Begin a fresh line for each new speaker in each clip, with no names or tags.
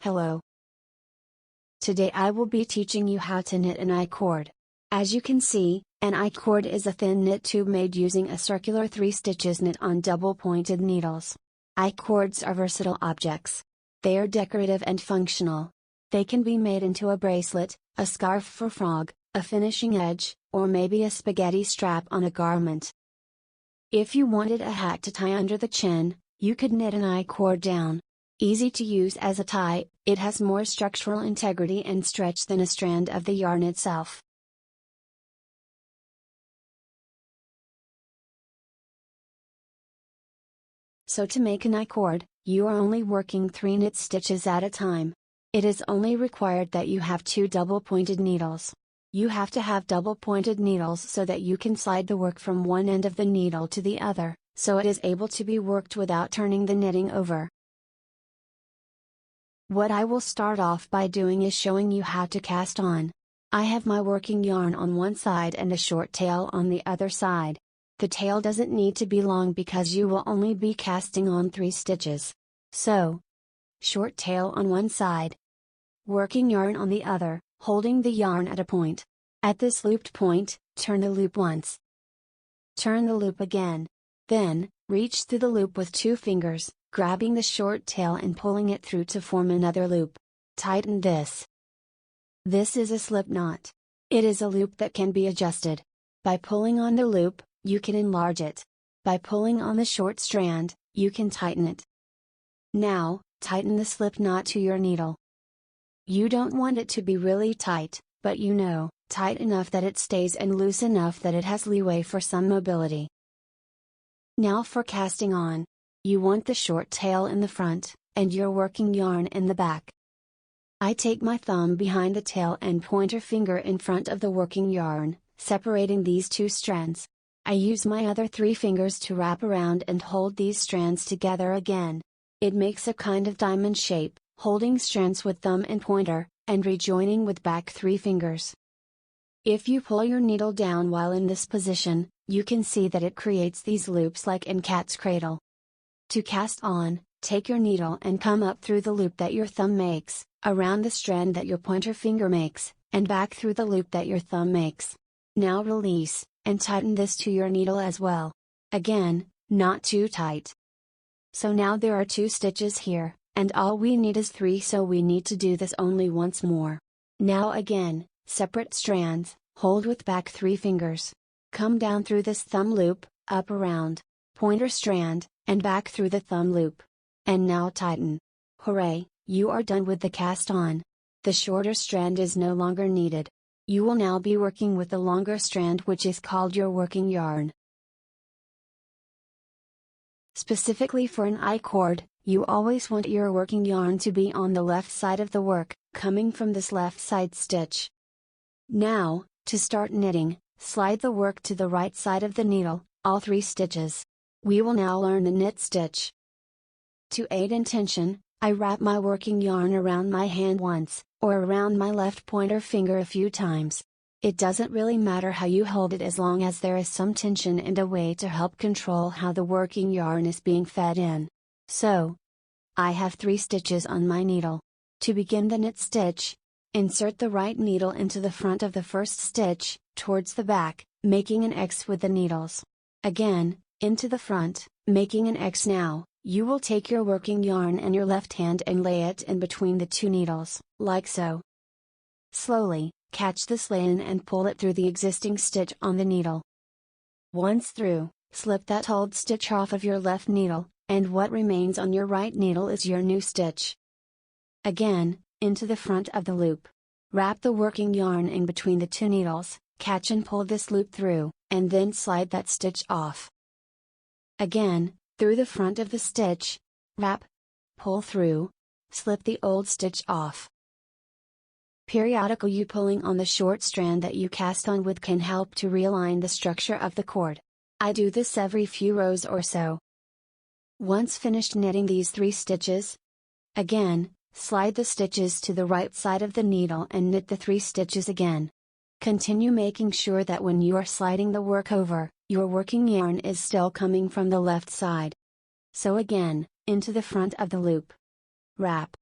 Hello. Today I will be teaching you how to knit an icord. As you can see, an icord is a thin knit tube made using a circular 3 stitches knit on double pointed needles. Icords are versatile objects. They are decorative and functional. They can be made into a bracelet, a scarf for frog, a finishing edge, or maybe a spaghetti strap on a garment. If you wanted a hat to tie under the chin, you could knit an icord down. Easy to use as a tie, it has more structural integrity and stretch than a strand of the yarn itself. So to make an icord, you are only working 3 knit stitches at a time. It is only required that you have 2 double-pointed needles. You have to have double-pointed needles so that you can slide the work from one end of the needle to the other, so it is able to be worked without turning the knitting over. What I will start off by doing is showing you how to cast on. I have my working yarn on one side and a short tail on the other side. The tail doesn't need to be long because you will only be casting on 3 stitches. So, short tail on one side, working yarn on the other, holding the yarn at a point. At this looped point, turn the loop once. Turn the loop again. Then, reach through the loop with 2 fingers, grabbing the short tail and pulling it through to form another loop. Tighten this. This is a slip knot. It is a loop that can be adjusted. By pulling on the loop, you can enlarge it. By pulling on the short strand, you can tighten it. Now, tighten the slip knot to your needle. You don't want it to be really tight, but tight enough that it stays and loose enough that it has leeway for some mobility. Now for casting on. You want the short tail in the front, and your working yarn in the back. I take my thumb behind the tail and pointer finger in front of the working yarn, separating these 2 strands. I use my other 3 fingers to wrap around and hold these strands together again. It makes a kind of diamond shape, holding strands with thumb and pointer, and rejoining with back 3 fingers. If you pull your needle down while in this position, you can see that it creates these loops like in cat's cradle. To cast on, take your needle and come up through the loop that your thumb makes, around the strand that your pointer finger makes, and back through the loop that your thumb makes. Now release, and tighten this to your needle as well. Again, not too tight. So now there are 2 stitches here, and all we need is 3, so we need to do this only once more. Now again, separate strands, hold with back 3 fingers. Come down through this thumb loop, up around, pointer strand, and back through the thumb loop. And now tighten. Hooray, you are done with the cast on. The shorter strand is no longer needed. You will now be working with the longer strand, which is called your working yarn. Specifically for an icord, you always want your working yarn to be on the left side of the work, coming from this left side stitch. Now, to start knitting, slide the work to the right side of the needle, all 3 stitches. We will now learn the knit stitch. To aid in tension, I wrap my working yarn around my hand once, or around my left pointer finger a few times. It doesn't really matter how you hold it as long as there is some tension and a way to help control how the working yarn is being fed in. So, I have 3 stitches on my needle. To begin the knit stitch, insert the right needle into the front of the first stitch, towards the back, making an X with the needles. Again, into the front, making an X. Now, you will take your working yarn in your left hand and lay it in between the 2 needles, like so. Slowly, catch this lay in and pull it through the existing stitch on the needle. Once through, slip that old stitch off of your left needle, and what remains on your right needle is your new stitch. Again, into the front of the loop. Wrap the working yarn in between the 2 needles, catch and pull this loop through, and then slide that stitch off. Again, through the front of the stitch, wrap, pull through, slip the old stitch off. Periodically pulling on the short strand that you cast on with can help to realign the structure of the cord. I do this every few rows or so. Once finished knitting these 3 stitches, again, slide the stitches to the right side of the needle and knit the 3 stitches again. Continue making sure that when you are sliding the work over, your working yarn is still coming from the left side. So again, into the front of the loop. Wrap.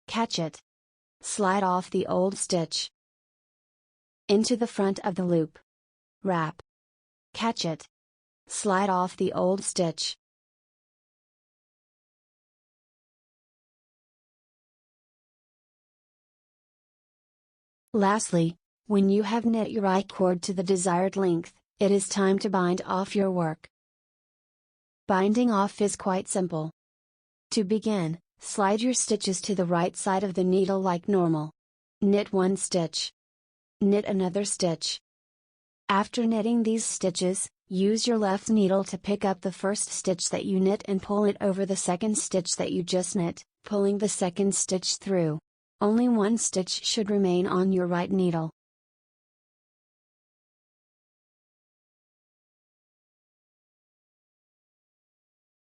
Catch it. Slide off the old stitch. Into the front of the loop. Wrap. Catch it. Slide off the old stitch. Lastly, when you have knit your I-cord to the desired length, it is time to bind off your work. Binding off is quite simple. To begin, slide your stitches to the right side of the needle like normal. Knit one stitch. Knit another stitch. After knitting these stitches, use your left needle to pick up the first stitch that you knit and pull it over the second stitch that you just knit, pulling the second stitch through. Only one stitch should remain on your right needle.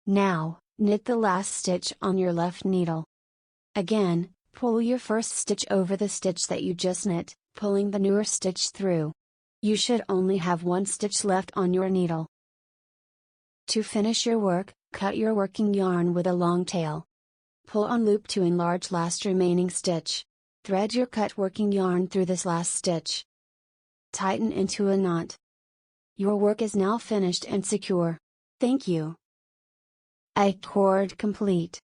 Now, knit the last stitch on your left needle. Again, pull your first stitch over the stitch that you just knit, pulling the newer stitch through. You should only have one stitch left on your needle. To finish your work, cut your working yarn with a long tail. Pull on loop to enlarge last remaining stitch. Thread your cut working yarn through this last stitch. Tighten into a knot. Your work is now finished and secure. Thank you. I-cord complete.